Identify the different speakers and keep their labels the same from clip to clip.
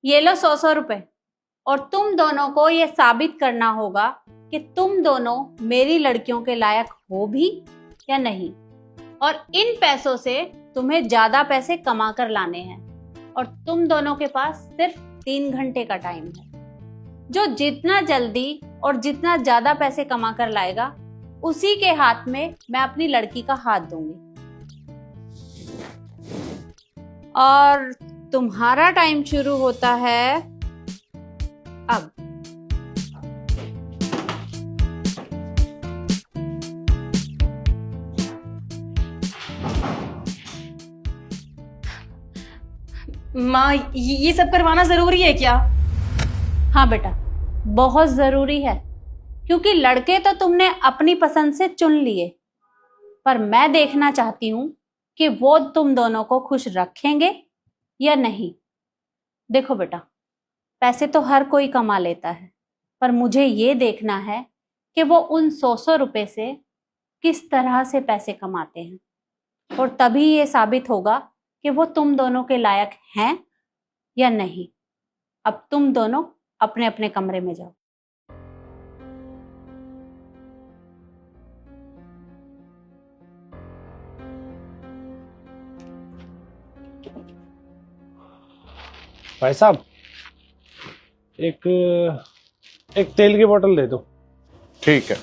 Speaker 1: ये लो 100 रुपए। और तुम दोनों को ये साबित करना होगा कि तुम दोनों मेरी लड़कियों के लायक हो भी या नहीं। और इन पैसों से तुम्हें ज्यादा पैसे कमा कर लाने हैं। और तुम दोनों के पास सिर्फ 3 घंटे का टाइम है। जो जितना जल्दी और जितना ज्यादा पैसे कमा कर लाएगा, उसी के हाथ में मैं अपनी लड़की का हाथ दूंगी। और तुम्हारा टाइम शुरू होता है अब।
Speaker 2: माँ, ये सब करवाना जरूरी है क्या?
Speaker 1: हाँ बेटा, बहुत जरूरी है, क्योंकि लड़के तो तुमने अपनी पसंद से चुन लिए, पर मैं देखना चाहती हूं कि वो तुम दोनों को खुश रखेंगे या नहीं। देखो बेटा, पैसे तो हर कोई कमा लेता है, पर मुझे ये देखना है कि वो उन 100 रुपए से किस तरह से पैसे कमाते हैं। और तभी ये साबित होगा कि वो तुम दोनों के लायक हैं या नहीं। अब तुम दोनों अपने अपने कमरे में जाओ।
Speaker 3: भाई साहब, एक एक तेल की बोतल दे दो।
Speaker 4: ठीक है।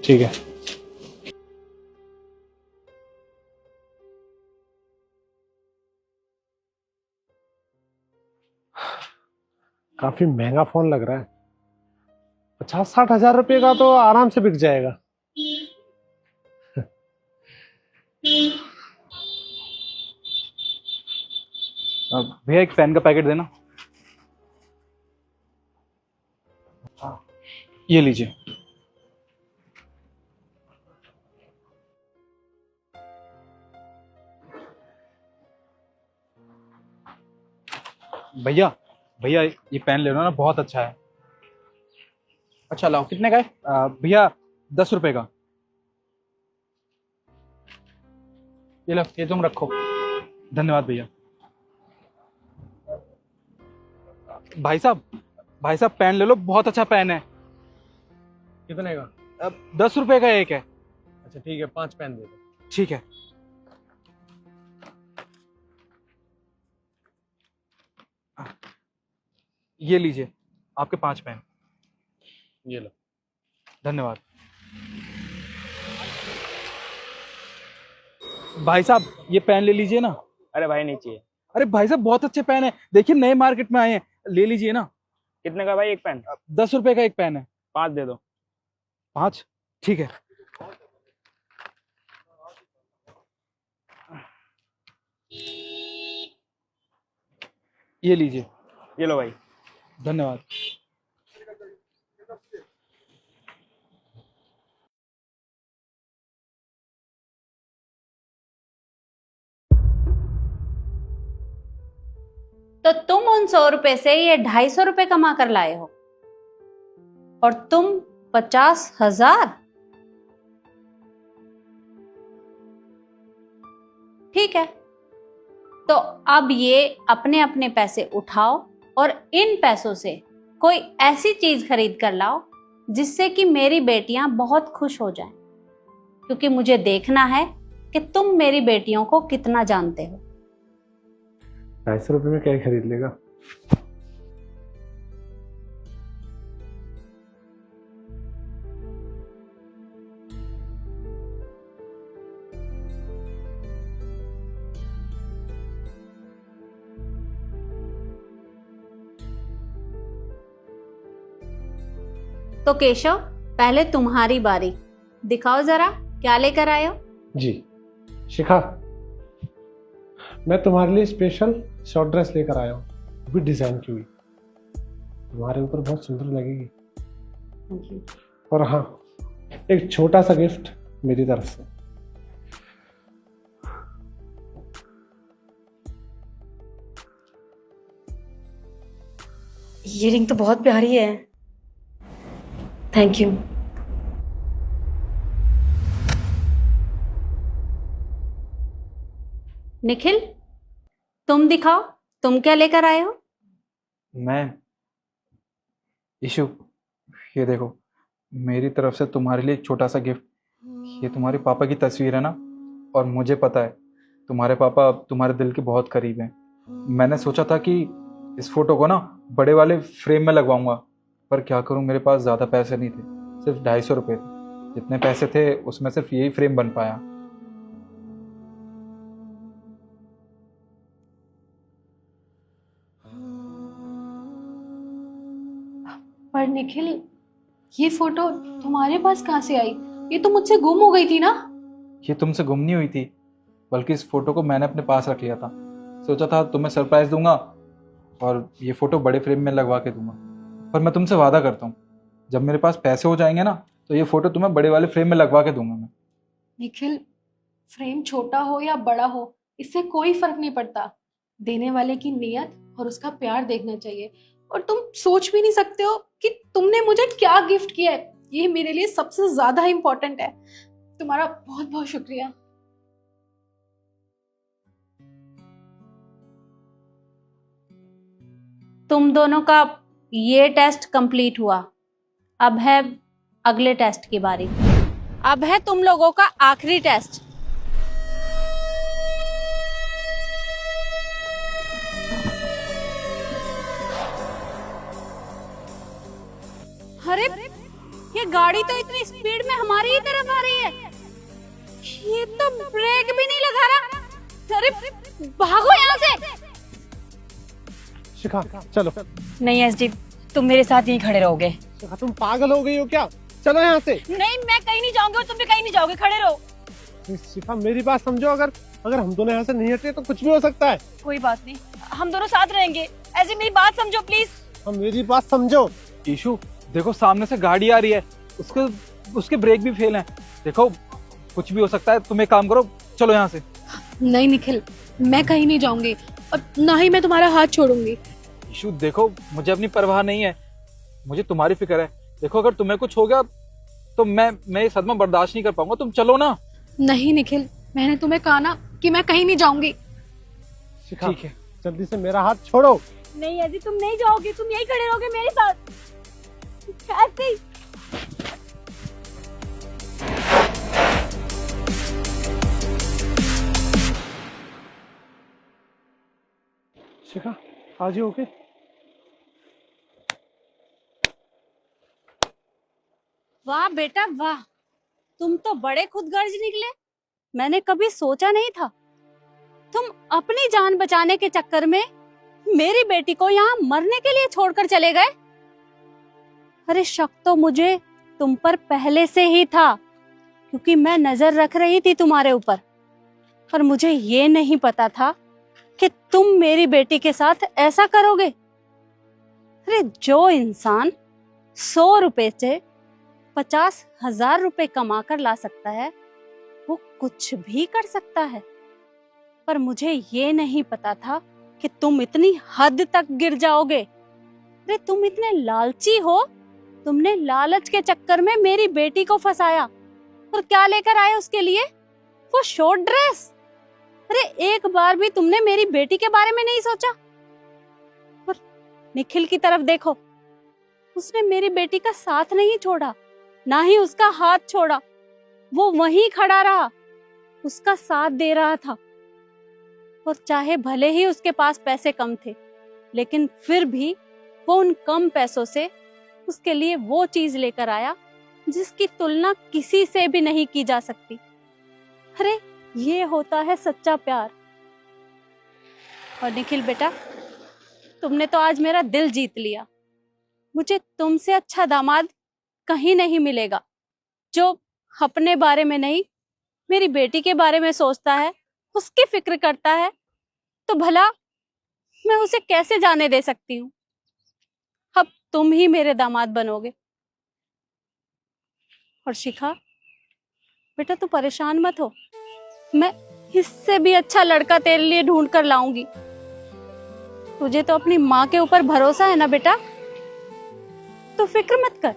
Speaker 3: ठीक है। काफी महंगा फोन लग रहा है। 50-60 हजार रुपये का तो आराम से बिक जाएगा।
Speaker 5: भैया एक पेन का पैकेट देना। ये लीजिए। भैया भैया ये पेन ले लो ना, बहुत अच्छा है। अच्छा लाओ, कितने का है? भैया 10 रुपए का। ये लो, ये तुम रखो। धन्यवाद भैया। भाई साहब पेन ले लो, बहुत अच्छा पेन है।
Speaker 3: कितने का?
Speaker 5: 10 रुपए का एक है।
Speaker 3: अच्छा ठीक है, 5 पेन दे दो।
Speaker 5: ठीक है। ये लीजिए आपके 5 पेन।
Speaker 3: ये लो।
Speaker 5: धन्यवाद। भाई साहब ये पेन ले लीजिए ना।
Speaker 6: अरे भाई नहीं चाहिए।
Speaker 5: अरे भाई साहब बहुत अच्छे पेन है, देखिए नए मार्केट में आए हैं, ले लीजिए ना।
Speaker 6: कितने का भाई एक पेन?
Speaker 5: 10 रुपए का एक पेन है।
Speaker 6: 5 दे दो।
Speaker 5: 5? ठीक है। ये लीजिए।
Speaker 6: ये लो भाई।
Speaker 5: धन्यवाद।
Speaker 1: तो तुम उन 100 रुपए से ये 250 रुपए कमा कर लाए हो, और तुम 50,000। ठीक है, तो अब ये अपने अपने पैसे उठाओ और इन पैसों से कोई ऐसी चीज खरीद कर लाओ जिससे कि मेरी बेटियां बहुत खुश हो जाएं, क्योंकि मुझे देखना है कि तुम मेरी बेटियों को कितना जानते हो।
Speaker 3: 250 रुपये में क्या ही खरीद लेगा।
Speaker 1: तो केशव, पहले तुम्हारी बारी। दिखाओ जरा क्या लेकर आए हो।
Speaker 3: जी शिखा, मैं तुम्हारे लिए स्पेशल शॉर्ट ड्रेस लेकर आया हूँ, भी डिजाइन की हुई। तुम्हारे ऊपर बहुत सुंदर लगेगी। और हाँ, एक छोटा सा गिफ्ट मेरी तरफ से।
Speaker 2: ये रिंग तो बहुत प्यारी है। Thank you.
Speaker 1: निखिल, तुम दिखाओ, तुम क्या लेकर आए हो?
Speaker 5: मैं इशू, ये देखो, मेरी तरफ से तुम्हारे लिए एक छोटा सा गिफ्ट। ये तुम्हारे पापा की तस्वीर है ना, और मुझे पता है तुम्हारे पापा तुम्हारे दिल के बहुत करीब हैं। मैंने सोचा था कि इस फोटो को ना बड़े वाले फ्रेम में लगवाऊंगा, पर क्या करूं, मेरे पास ज़्यादा पैसे नहीं थे, सिर्फ 250 रुपये थे। जितने पैसे थे उसमें सिर्फ यही फ्रेम बन पाया।
Speaker 2: पर निखिल, ये फोटो तुम्हारे पास कहाँ से आई? ये तो मुझसे गुम हो गई थी ना?
Speaker 5: ये तुमसे गुम नहीं हुई थी, बल्कि इस फोटो को मैंने अपने पास रख लिया था। सोचा था तुम्हें सरप्राइज दूंगा और ये फोटो बड़े फ्रेम में लगवा के दूंगा। पर मैं तुमसे वादा करता हूँ, जब मेरे पास पैसे हो जाएंगे ना, तो ये फोटो तुम्हें बड़े वाले फ्रेम में लगवा के दूंगा मैं।
Speaker 2: निखिल, फ्रेम छोटा हो या बड़ा हो, इससे कोई फर्क नहीं पड़ता। देने वाले की नीयत और उसका प्यार देखना चाहिए। और तुम सोच भी नहीं सकते हो कि तुमने मुझे क्या गिफ्ट किया है। ये मेरे लिए सबसे ज्यादा इम्पोर्टेंट है। तुम्हारा बहुत बहुत शुक्रिया।
Speaker 1: तुम दोनों का ये टेस्ट कंप्लीट हुआ। अब है अगले टेस्ट की बारी। अब है तुम लोगों का आखिरी टेस्ट। अरे, ये गाड़ी तो इतनी स्पीड में हमारी ही तरफ आ रही है। ये तो ब्रेक भी नहीं लगा रहा। अरे, भागो यहाँ से।
Speaker 3: शिखा चलो।
Speaker 4: नहीं एसडी, तुम मेरे साथ यहीं खड़े रहोगे।
Speaker 3: शिखा तुम पागल हो गई हो क्या? चलो यहाँ से।
Speaker 4: नहीं, मैं कहीं नहीं जाऊंगी और तुम भी कहीं नहीं जाओगे, खड़े रहो।
Speaker 3: शिखा मेरी बात समझो, अगर हम दोनों यहाँ से नहीं हटे तो कुछ भी हो सकता है।
Speaker 4: कोई बात नहीं, हम दोनों साथ रहेंगे। ऐसे मेरी बात समझो प्लीज।
Speaker 3: हम मेरी बात समझो।
Speaker 5: ईशु देखो, सामने से गाड़ी आ रही है, उसके ब्रेक भी फेल हैं। देखो, कुछ भी हो सकता है। तुम एक काम करो, चलो यहाँ से।
Speaker 2: नहीं निखिल, मैं कहीं नहीं जाऊंगी और ना ही मैं तुम्हारा हाथ छोड़ूंगी।
Speaker 5: ईशु देखो, मुझे अपनी परवाह नहीं है, मुझे तुम्हारी फिक्र है। देखो, अगर तुम्हें कुछ हो गया तो मैं ये सदमा बर्दाश्त नहीं कर पाऊंगा। तुम चलो ना।
Speaker 2: नहीं निखिल, मैंने तुम्हें कहा ना कि मैं कहीं नहीं जाऊंगी।
Speaker 3: शिखा
Speaker 5: ठीक है।
Speaker 3: जल्दी से मेरा हाथ छोड़ो।
Speaker 4: नहीं एसडी, तुम नहीं जाओगे, तुम यहीं खड़े रहोगे मेरे साथ। ऐसे ही।
Speaker 3: शिखा आज ही ओके।
Speaker 1: वाह बेटा वाह, तुम तो बड़े खुदगर्ज निकले। मैंने कभी सोचा नहीं था तुम अपनी जान बचाने के चक्कर में मेरी बेटी को यहाँ मरने के लिए छोड़कर चले गए। अरे, शक तो मुझे तुम पर पहले से ही था, क्योंकि मैं नजर रख रही थी तुम्हारे ऊपर। पर मुझे ये नहीं पता था कि तुम मेरी बेटी के साथ ऐसा करोगे। अरे, जो इंसान 100 रुपए से 50,000 रुपए कमा कर ला सकता है, वो कुछ भी कर सकता है। पर मुझे ये नहीं पता था कि तुम इतनी हद तक गिर जाओगे। अरे, तुम इतने लालची हो। तुमने लालच के चक्कर में मेरी बेटी को फंसाया। और क्या लेकर आए उसके लिए? वो शॉर्ट ड्रेस। अरे, एक बार भी तुमने मेरी बेटी के बारे में नहीं सोचा। और निखिल की तरफ देखो, उसने मेरी बेटी का साथ नहीं छोड़ा, ना ही उसका हाथ छोड़ा। वो वहीं खड़ा रहा, उसका साथ दे रहा था। और चाहे भले ही उसके पास पैसे कम थे, लेकिन फिर भी वो उन कम पैसों से उसके लिए वो चीज लेकर आया जिसकी तुलना किसी से भी नहीं की जा सकती। अरे, ये होता है सच्चा प्यार। और निखिल बेटा, तुमने तो आज मेरा दिल जीत लिया। मुझे तुमसे अच्छा दामाद कहीं नहीं मिलेगा, जो अपने बारे में नहीं, मेरी बेटी के बारे में सोचता है, उसकी फिक्र करता है। तो भला मैं उसे कैसे जाने दे सकती हूँ? अब तुम ही मेरे दामाद बनोगे। और शिखा बेटा, तू परेशान मत हो, मैं इससे भी अच्छा लड़का तेरे लिए ढूंढ कर लाऊंगी। तुझे तो अपनी माँ के ऊपर भरोसा है ना बेटा, तो फिक्र मत कर।